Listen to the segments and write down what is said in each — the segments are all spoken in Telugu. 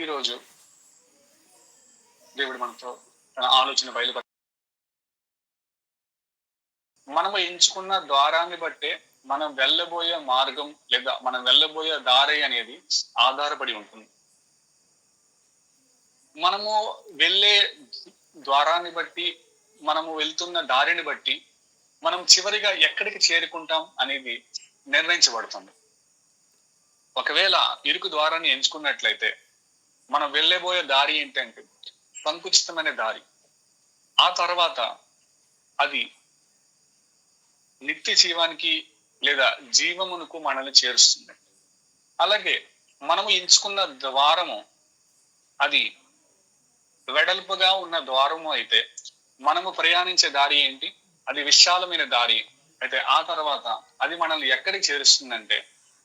ఈరోజు దేవుడు మనతో తన ఆలోచన బయలుపర మనము ఎంచుకున్న ద్వారాన్ని బట్టే మనం వెళ్ళబోయే మార్గం లేదా మనం వెళ్ళబోయే దారి అనేది ఆధారపడి ఉంటుంది. మనము వెళ్ళే ద్వారాన్ని బట్టి, మనము వెళ్తున్న దారిని బట్టి మనం చివరిగా ఎక్కడికి చేరుకుంటాం అనేది నిర్ణయించబడుతుంది. ఒకవేళ ఇరుకు ద్వారాన్ని ఎంచుకున్నట్లయితే మనం వెళ్ళబోయే దారి ఏంటంటే సంకుచితమైన దారి. ఆ తర్వాత అది నిత్య జీవానికి లేదా జీవమునకు మనల్ని చేరుస్తుంది. అలాగే మనము ఎంచుకున్న ద్వారము అది వెడల్పుగా ఉన్న ద్వారము అయితే మనము ప్రయాణించే దారి ఏంటి? అది విశాలమైన దారి అయితే ఆ తర్వాత అది మనల్ని ఎక్కడికి చేరుస్తుందంటే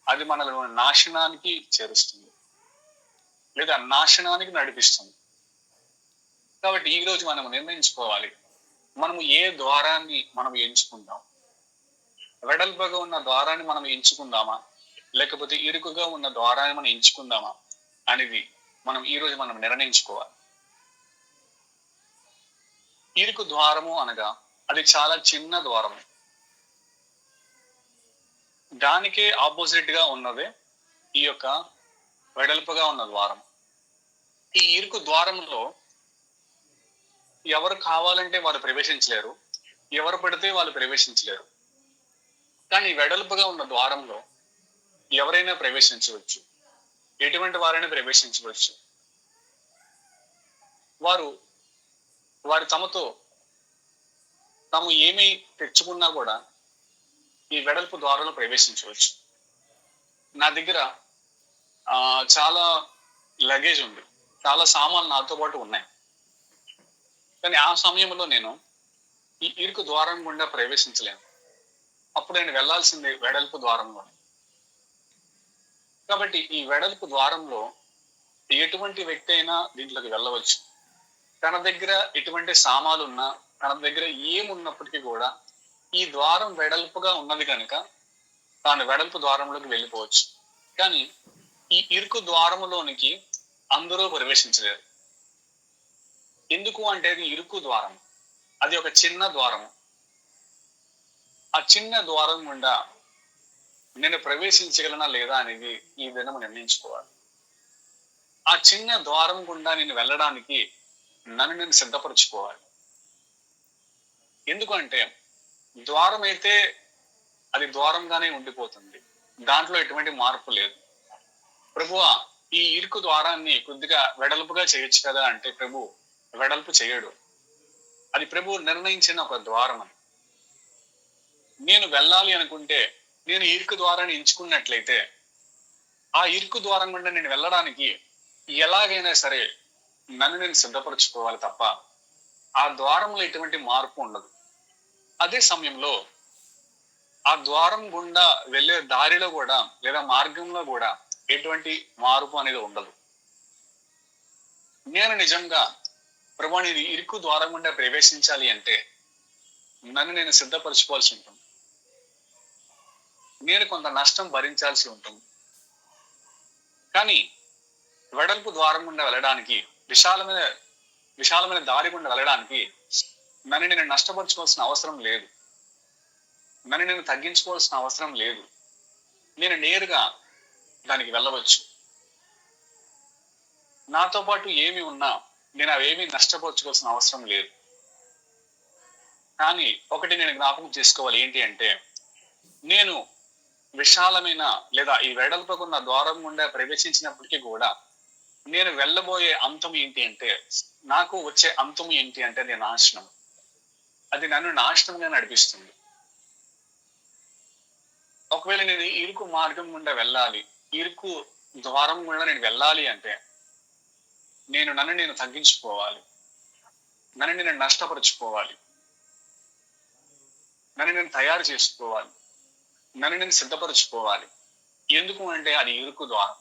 అది మనల్ని నాశనానికి చేరుస్తుంది లేదా నాశనానికి నడిపిస్తుంది. కాబట్టి ఈ రోజు మనం నిర్ణయించుకోవాలి, మనము ఏ ద్వారాన్ని మనం ఎంచుకుందాం. వెడల్పుగా ఉన్న ద్వారాన్ని మనం ఎంచుకుందామా, లేకపోతే ఇరుకుగా ఉన్న ద్వారాన్ని మనం ఎంచుకుందామా అనేది ఈ రోజు మనం నిర్ణయించుకోవాలి. ఇరుకు ద్వారము అనగా అది చాలా చిన్న ద్వారము. దానికే ఆపోజిట్ గా ఉన్నదే ఈ యొక్క వెడల్పుగా ఉన్న ద్వారం. ఈ ఇరుకు ద్వారంలో ఎవరు కావాలంటే వారు ప్రవేశించలేరు, ఎవరు పడితే వాళ్ళు ప్రవేశించలేరు. కానీ వెడల్పుగా ఉన్న ద్వారంలో ఎవరైనా ప్రవేశించవచ్చు, ఎటువంటి వారైనా ప్రవేశించవచ్చు. వారు తమతో తాము ఏమి తెచ్చుకున్నా కూడా ఈ వెడల్పు ద్వారంలో ప్రవేశించవచ్చు. నా దగ్గర చాలా లగేజ్ ఉంది, చాలా సామాన్లు నాతో పాటు ఉన్నాయి. కానీ ఆ సమయంలో నేను ఈ ఇరుకు ద్వారం గుండా ప్రవేశించలేను. అప్పుడు నేను వెళ్లాల్సింది వెడల్పు ద్వారంలో. కాబట్టి ఈ వెడల్పు ద్వారంలో ఎటువంటి వ్యక్తి అయినా దీంట్లోకి వెళ్ళవచ్చు. తన దగ్గర ఎటువంటి సామాన్లు ఉన్నా, తన దగ్గర ఏమున్నప్పటికీ కూడా ఈ ద్వారం వెడల్పుగా ఉన్నది కనుక తాను వెడల్పు ద్వారంలోకి వెళ్ళిపోవచ్చు. కానీ ఈ ఇరుకు ద్వారములోనికి అందరూ ప్రవేశించలేరు. ఎందుకు అంటే అది ఇరుకు ద్వారం, అది ఒక చిన్న ద్వారము. ఆ చిన్న ద్వారం గుండా నేను ప్రవేశించగలనా లేదా అనేది ఈ దినం నిర్ణయించుకోవాలి. ఆ చిన్న ద్వారం గుండా నేను వెళ్ళడానికి నన్ను నేను సిద్ధపరచుకోవాలి. ఎందుకంటే ద్వారం అయితే అది ద్వారంగానే ఉండిపోతుంది, దాంట్లో ఎటువంటి మార్పు లేదు. ప్రభువా, ఈ ఇరుకు ద్వారాన్ని కొద్దిగా వెడల్పుగా చేయొచ్చు కదా అంటే ప్రభు వెడల్పు చేయడు. అది ప్రభు నిర్ణయించిన ఒక ద్వారం అని. నేను వెళ్ళాలి అనుకుంటే నేను ఇరుకు ద్వారాన్ని ఎంచుకున్నట్లయితే ఆ ఇరుకు ద్వారం గుండా నేను వెళ్ళడానికి ఎలాగైనా సరే నన్ను నేను సిద్ధపరచుకోవాలి తప్ప ఆ ద్వారంలో ఎటువంటి మార్పు ఉండదు. అదే సమయంలో ఆ ద్వారం గుండా వెళ్ళే దారిలో కూడా లేదా మార్గంలో కూడా ఎటువంటి మార్పు అనేది ఉండదు. నేను నిజంగా ప్రభు నేను ఇరుకు ద్వారం గుండా ప్రవేశించాలి అంటే నన్ను నేను సిద్ధపరచుకోవాల్సి ఉంటుంది. నేను కొంత నష్టం భరించాల్సి ఉంటుంది. కానీ వెడల్పు ద్వారం గుండా వెళ్ళడానికి, విశాలమైన దారి గుండా వెళ్ళడానికి నన్ను నేను నష్టపరచుకోవాల్సిన అవసరం లేదు, నన్ను నేను తగ్గించుకోవాల్సిన అవసరం లేదు. నేను నేరుగా దానికి వెళ్ళవచ్చు. నాతో పాటు ఏమి ఉన్నా నేను అవేమీ నష్టపరచుకోవాల్సిన అవసరం లేదు. కానీ ఒకటి నేను జ్ఞాపకం చేసుకోవాలి, ఏంటి అంటే నేను విశాలమైన లేదా ఈ వెడల్పుకున్న ద్వారం గుండా ప్రవేశించినప్పటికీ కూడా నేను వెళ్ళబోయే అంతం ఏంటి అంటే, నాకు వచ్చే అంతం ఏంటి అంటే అది నాశనం. అది నన్ను నాశనంగా నడిపిస్తుంది. ఒకవేళ నేను ఇరుకు మార్గం గుండా వెళ్ళాలి, ఇరుకు ద్వారం గుండా నేను వెళ్ళాలి అంటే నన్ను నేను తగ్గించుకోవాలి, నన్ను నేను నష్టపరుచుకోవాలి, నన్ను నేను తయారు చేసుకోవాలి, నన్ను నేను సిద్ధపరచుకోవాలి. ఎందుకు అంటే అది ఇరుకు ద్వారం.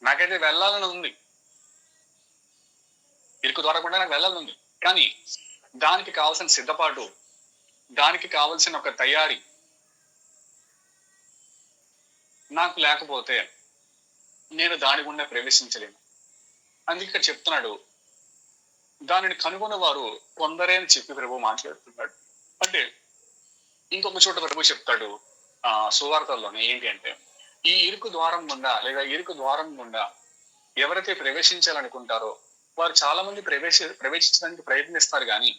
నాకైతే వెళ్ళాలని ఉంది, ఇరుకు ద్వారా కూడా నాకు వెళ్ళాలని ఉంది. కానీ దానికి కావాల్సిన సిద్ధపాటు, దానికి కావలసిన ఒక తయారీ, నాకు లేకపోతే నేను దాని గుండా ప్రవేశించలేను. అందుకే ఇక్కడ చెప్తున్నాడు, దానిని కనుగొన్న వారు కొందరే అని చెప్పి ప్రభు మాట్లాడుతున్నాడు. అంటే ఇంకొక చోట ప్రభు చెప్తాడు సువార్తల్లోనే, ఏంటి అంటే, ఈ ఇరుకు ద్వారం గుండా లేదా ఇరుకు ద్వారం గుండా ఎవరైతే ప్రవేశించాలనుకుంటారో వారు చాలా మంది ప్రవేశించడానికి ప్రయత్నిస్తారు, కానీ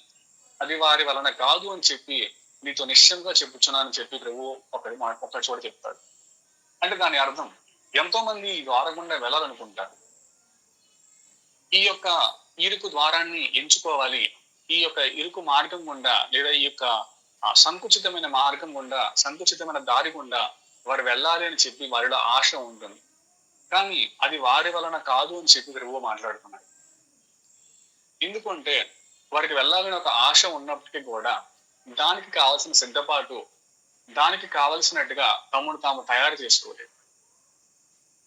అది వారి వలన కాదు అని చెప్పి నీతో నిశ్చయంగా చెప్పుచున్నానని చెప్పి ప్రభు ఒక చోట చెప్తాడు. అంటే దాని అర్థం, ఎంతో మంది ఈ ద్వారం గుండా వెళ్ళాలనుకుంటారు. ఈ యొక్క ఇరుకు ద్వారాన్ని ఎంచుకోవాలి, ఈ యొక్క ఇరుకు మార్గం గుండా లేదా ఈ యొక్క సంకుచితమైన మార్గం గుండా, సంకుచితమైన దారి గుండా వారు వెళ్ళాలి అని చెప్పి వారిలో ఆశ ఉంటుంది. కానీ అది వారి వలన కాదు అని చెప్పి ప్రభు మాట్లాడుతున్నాడు. ఎందుకంటే వారికి వెళ్ళాలని ఒక ఆశ ఉన్నప్పటికీ కూడా దానికి కావాల్సిన సిద్ధపాటు, దానికి కావలసినట్టుగా తమను తాము తయారు చేసుకోలేదు,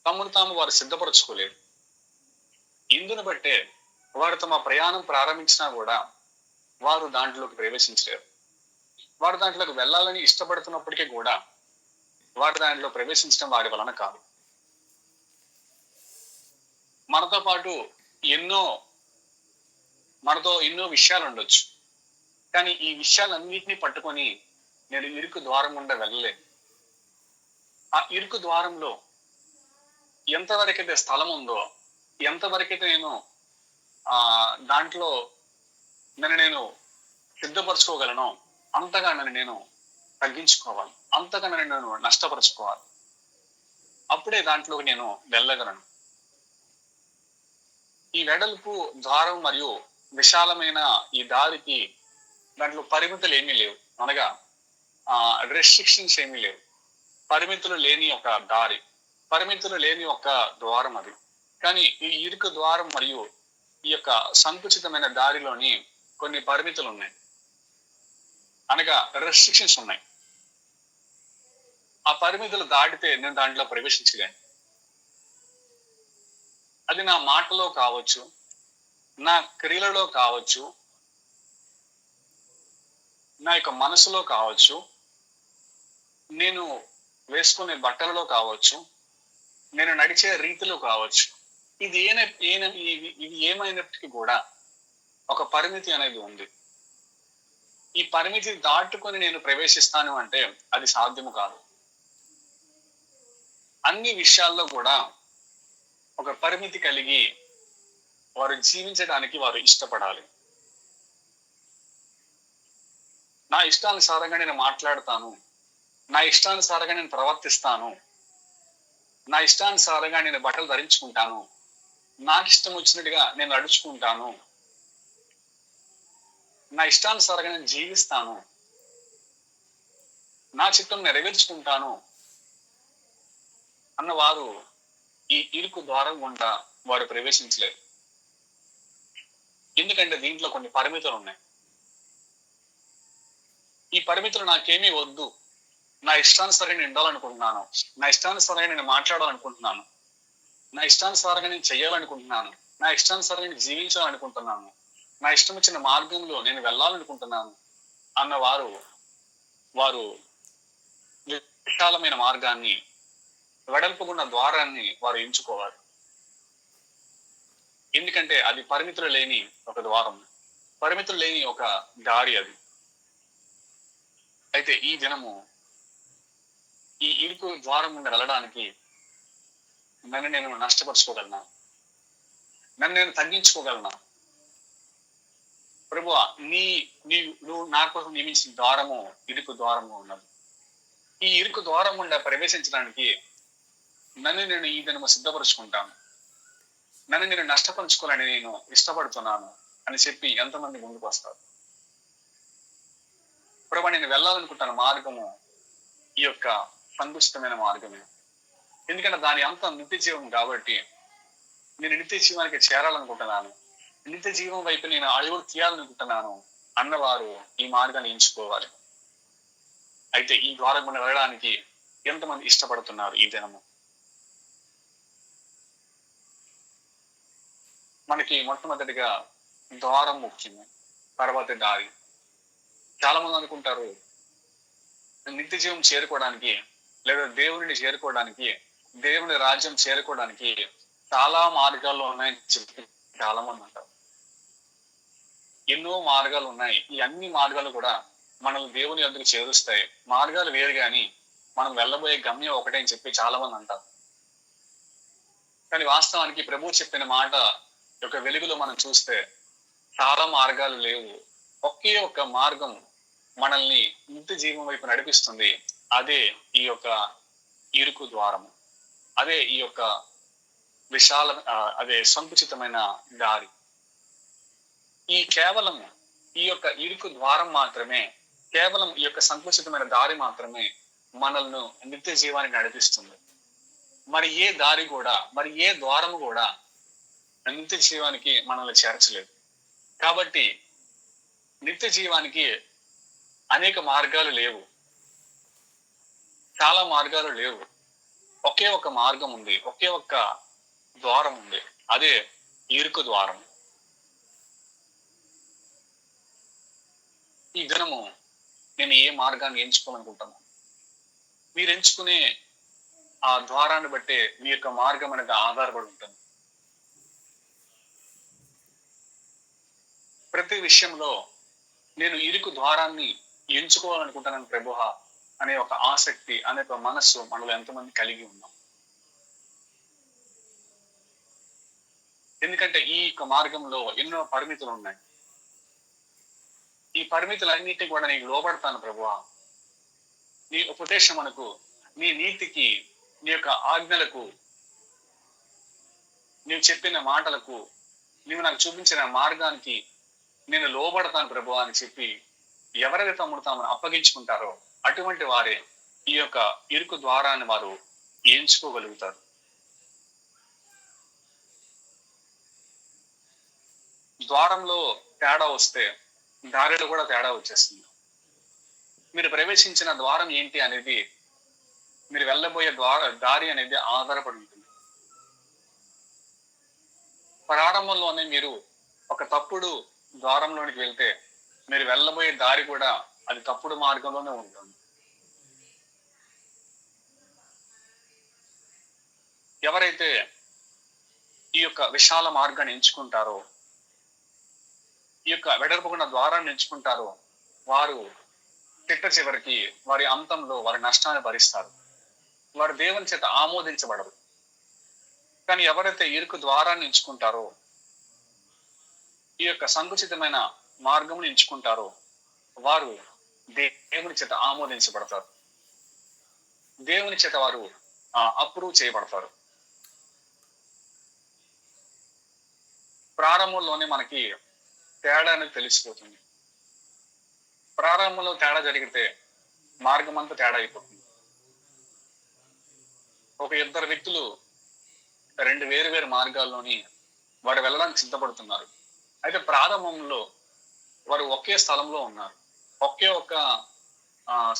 తమను తాము వారు సిద్ధపరచుకోలేదు. ఇందును బట్టే వారు తమ ప్రయాణం ప్రారంభించినా కూడా వారు దాంట్లోకి ప్రవేశించలేరు. వారు దాంట్లోకి వెళ్ళాలని ఇష్టపడుతున్నప్పటికీ కూడా వారు దాంట్లో ప్రవేశించడం వారి వలన కాదు. మనతో ఎన్నో విషయాలు ఉండొచ్చు, కానీ ఈ విషయాలన్నింటినీ పట్టుకొని నేను ఇరుకు ద్వారం గుండా వెళ్ళలేను. ఆ ఇరుకు ద్వారంలో ఎంతవరకైతే స్థలం ఉందో, ఎంతవరకైతే నేను దాంట్లో నేను సిద్ధపరచుకోగలను, అంతగా నేను తగ్గించుకోవాలి, అంతగా నేను నష్టపరచుకోవాలి. అప్పుడే దాంట్లోకి నేను వెళ్ళగలను. ఈ వెడల్పు ద్వారం మరియు విశాలమైన ఈ దారికి దాంట్లో పరిమితులు ఏమీ లేవు, అనగా రెస్ట్రిక్షన్స్ ఏమీ లేవు. పరిమితులు లేని ఒక దారి, పరిమితులు లేని ఒక ద్వారం అది. కానీ ఈ ఇరుకు ద్వారం మరియు ఈ యొక్క సంకుచితమైన దారిలోని కొన్ని పరిమితులు ఉన్నాయి, అనగా రెస్ట్రిక్షన్స్ ఉన్నాయి. ఆ పరిమితులు దాటితే నేను దాంట్లో ప్రవేశించలేను. అది నా మాటలో కావచ్చు, నా క్రియలలో కావచ్చు, నా యొక్క మనసులో కావచ్చు, నేను వేసుకునే బట్టలలో కావచ్చు, నేను నడిచే రీతిలో కావచ్చు. ఇది ఏమైనప్పటికీ కూడా ఒక పరిమితి అనేది ఉంది. ఈ పరిమితి దాటుకొని నేను ప్రవేశిస్తాను అంటే అది సాధ్యము కాదు. అన్ని విషయాల్లో కూడా ఒక పరిమితి కలిగి వారు జీవించడానికి వారు ఇష్టపడాలి. నా ఇష్టానుసారంగా నేను మాట్లాడతాను, నా ఇష్టానుసారంగా నేను ప్రవర్తిస్తాను, నా ఇష్టానుసారంగా నేను బట్టలు ధరించుకుంటాను, నాకు ఇష్టం వచ్చినట్టుగా నేను నడుచుకుంటాను, నా ఇష్టానుసారంగా నేను జీవిస్తాను, నా చిత్తం నెరవేర్చుకుంటాను అన్నవారు ఈ ఇరుకు ద్వారం గుండా వారు ప్రవేశించలేరు. ఎందుకంటే దీంట్లో కొన్ని పరిమితులు ఉన్నాయి. ఈ పరిమితులు నాకేమీ వద్దు, నా ఇష్టానుసారంగా నేను ఉండాలనుకుంటున్నాను, నా ఇష్టానుసారంగా నేను మాట్లాడాలనుకుంటున్నాను, నా ఇష్టానుసారంగా నేను చెయ్యాలనుకుంటున్నాను, నా ఇష్టానుసారంగా నేను జీవించాలనుకుంటున్నాను, నా ఇష్టం వచ్చిన మార్గంలో నేను వెళ్ళాలనుకుంటున్నాను అన్నవారు వారు విశాలమైన మార్గాన్ని, వెడల్పుకున్న ద్వారాన్ని వారు ఎంచుకోవాలి. ఎందుకంటే అది పరిమితులు లేని ఒక ద్వారం, పరిమితులు లేని ఒక దారి అది. అయితే ఈ దినము ఈ ఇరుకు ద్వారం నుండి వెళ్ళడానికి నన్ను నేను నష్టపరుచుకోగలనా, నన్ను నేను తగ్గించుకోగలనా? ప్రభువా, నువ్వు నా కోసం నియమించిన ద్వారము ఇరుకు ద్వారము ఉన్నది. ఈ ఇరుకు ద్వారం గుండా ప్రవేశించడానికి నన్ను నేను ఈ దినము సిద్ధపరుచుకుంటాను, నన్ను నేను నష్టపరుచుకోవాలని నేను ఇష్టపడుతున్నాను అని చెప్పి ఎంతమంది ముందుకు వస్తారు? ప్రభు, నేను వెళ్ళాలనుకుంటున్న మార్గము ఈ యొక్క సంకుచితమైన మార్గమే, ఎందుకంటే దాని అంతం నిత్య జీవం కాబట్టి నేను నిత్య జీవానికి చేరాలనుకుంటున్నాను, నిత్య జీవం వైపు నేను అడుగులు తీయాలనుకుంటున్నాను అన్నవారు ఈ మార్గాన్ని ఎంచుకోవాలి. అయితే ఈ ద్వారం గుండా వెళ్ళడానికి ఎంతమంది ఇష్టపడుతున్నారు ఈ దినము? మనకి మొట్టమొదటిగా ద్వారం ముఖ్యము, తర్వాత దారి. చాలా మంది అనుకుంటారు నిత్య జీవం చేరుకోవడానికి లేదా దేవుడిని చేరుకోవడానికి దేవుని రాజ్యం చేరుకోవడానికి చాలా మార్గాలు ఉన్నాయని చెప్పి చాలా మంది అంటారు. ఎన్నో మార్గాలు ఉన్నాయి. ఈ అన్ని మార్గాలు కూడా మనల్ని దేవుని యొద్దకు చేరుస్తాయి. మార్గాలు వేరు గాని మనం వెళ్ళబోయే గమ్యం ఒకటే అని చెప్పి చాలా మంది అంటారు. కానీ వాస్తవానికి ప్రభువు చెప్పిన మాట యొక్క వెలుగులో మనం చూస్తే చాలా మార్గాలు లేవు. ఒకే ఒక్క మార్గం మనల్ని నిత్య జీవం వైపు నడిపిస్తుంది. అదే ఈ యొక్క ఇరుకు ద్వారము. అదే ఈ యొక్క అదే సంకుచితమైన దారి. కేవలం ఈ యొక్క ఇరుకు ద్వారం మాత్రమే, కేవలం ఈ యొక్క సంకుచితమైన దారి మాత్రమే మనల్ని నిత్య జీవానికి నడిపిస్తుంది. మరి ఏ దారి కూడా, మరి ఏ ద్వారము కూడా నిత్య జీవానికి మనల్ని చేర్చలేదు. కాబట్టి నిత్య జీవానికి అనేక మార్గాలు లేవు, చాలా మార్గాలు లేవు. ఒకే ఒక మార్గం ఉంది, ఒకే ఒక్క ద్వారం ఉంది. అదే ఇరుకు ద్వారం. ఈ దినము నేను ఏ మార్గాన్ని ఎంచుకోవాలనుకుంటాను? మీరు ఎంచుకునే ఆ ద్వారాన్ని బట్టే మీ యొక్క మార్గం అనేది ఆధారపడి ఉంటుంది. ప్రతి విషయంలో నేను ఇరుకు ద్వారాన్ని ఎంచుకోవాలనుకుంటానని ప్రభువ అనే ఒక ఆసక్తి, అనే ఒక మనస్సు మనలో ఎంతమంది కలిగి ఉన్నాం? ఎందుకంటే ఈ యొక్క మార్గంలో ఎన్నో పరిమితులు ఉన్నాయి. ఈ పరిమితులన్నిటికీ కూడా నీకు లోబడతాను ప్రభువా. నీ ఉపదేశమునకు, నీ నీతికి, నీ యొక్క ఆజ్ఞలకు, నీవు చెప్పిన మాటలకు, నీవు నాకు చూపించిన మార్గానికి నేను లోబడతాను ప్రభువా అని చెప్పి ఎవరైతే తమ్ముడు తాము అప్పగించుకుంటారో అటువంటి వారే ఈ యొక్క ఇరుకు ద్వారాన్ని వారు ఎంచుకోగలుగుతారు. ద్వారంలో తేడా వస్తే దారిలో కూడా తేడా వచ్చేస్తుంది. మీరు ప్రవేశించిన ద్వారం ఏంటి అనేది, మీరు వెళ్ళబోయే దారి అనేది ఆధారపడి ఉంటుంది. ప్రారంభంలోనే మీరు ఒక తప్పుడు ద్వారంలోనికి వెళ్తే మీరు వెళ్ళబోయే దారి కూడా అది తప్పుడు మార్గంలోనే ఉంటుంది. ఎవరైతే ఈ యొక్క విశాల మార్గాన్ని ఎంచుకుంటారో, ఈ యొక్క వెడల్పుకున్న ద్వారాన్ని ఎంచుకుంటారో, వారు చిట్ట చివరికి వారి అంతంలో వారి నష్టాన్ని భరిస్తారు. వారు దేవుని చేత ఆమోదించబడరు. కానీ ఎవరైతే ఇరుకు ద్వారాన్ని ఎంచుకుంటారో, ఈ యొక్క సంకుచితమైన మార్గమును ఎంచుకుంటారో, వారు దేవుని చేత ఆమోదించబడతారు. దేవుని చేత వారు అప్రూవ్ చేయబడతారు. ప్రారంభంలోనే మనకి తేడా అనేది తెలిసిపోతుంది. ప్రారంభంలో తేడా జరిగితే మార్గం అంతా తేడా అయిపోతుంది. ఒక ఇద్దరు వ్యక్తులు రెండు వేరు వేరు మార్గాల్లోని వారు వెళ్ళడానికి సిద్ధపడుతున్నారు. అయితే ప్రారంభంలో వారు ఒకే స్థలంలో ఉన్నారు, ఒకే ఒక్క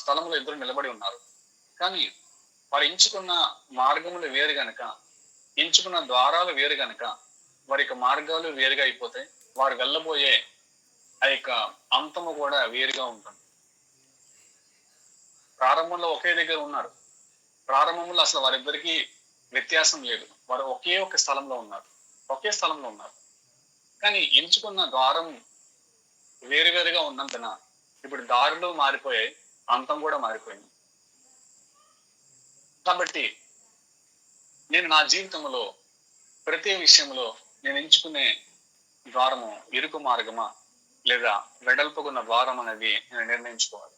స్థలంలో ఇద్దరు నిలబడి ఉన్నారు. కానీ వారు ఎంచుకున్న మార్గములు వేరు గనక, ఎంచుకున్న ద్వారాలు వేరు గనక వారి యొక్క మార్గాలు వేరుగా అయిపోతే వారు వెళ్ళబోయే ఆ యొక్క అంతము కూడా వేరుగా ఉంటుంది. ప్రారంభంలో ఒకే దగ్గర ఉన్నారు. ప్రారంభంలో అసలు వారిద్దరికి వ్యత్యాసం లేదు. వారు ఒకే ఒక స్థలంలో ఉన్నారు, ఒకే స్థలంలో ఉన్నారు. కానీ ఎంచుకున్న ద్వారం వేరువేరుగా ఉన్నందున ఇప్పుడు దారులు మారిపోయాయి, అంతం కూడా మారిపోయింది. కాబట్టి నేను నా జీవితంలో ప్రతి విషయంలో నేను ఎంచుకునే ద్వారము ఇరుకు మార్గమా లేదా వెడల్పుకున్న ద్వారం అనేది నేను నిర్ణయించుకోవాలి.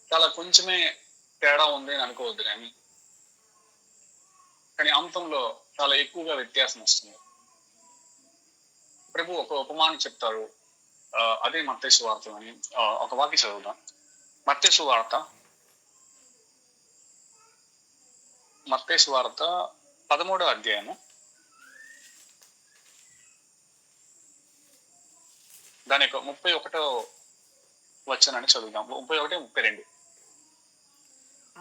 చాలా కొంచెమే తేడా ఉంది అని అనుకోవద్దు, కానీ అంతంలో చాలా ఎక్కువగా వ్యత్యాసం వస్తుంది. ప్రభు ఒక ఉపమానం చెప్తారు. అదే మత్తయి సువార్త అని ఒక వాక్యం చదువుదాం. మత్తయి సువార్త 13వ అధ్యాయము దాని యొక్క 31వ వచనాన్ని చదువుదాం. 31, 32.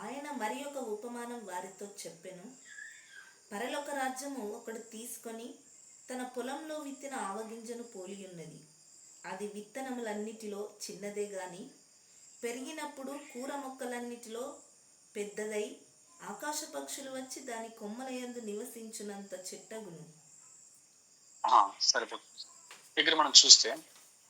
ఆయన మరి ఒక ఉపమానం వారితో చెప్పెను. పరలోక రాజ్యము ఒకడు తీసుకొని తన పొలంలో విత్తిన ఆవగింజను పోలి ఉన్నది. అది విత్తనములన్నిటిలో చిన్నదే గాని పెరిగినప్పుడు కూర మొక్కలన్నిటిలో పెద్దదై ఆకాశ పక్షులు వచ్చి దాని కొమ్మల యందు నివసించునంత చెట్టగును. సరిపోతుంది. ఇక్కడ మనం చూస్తే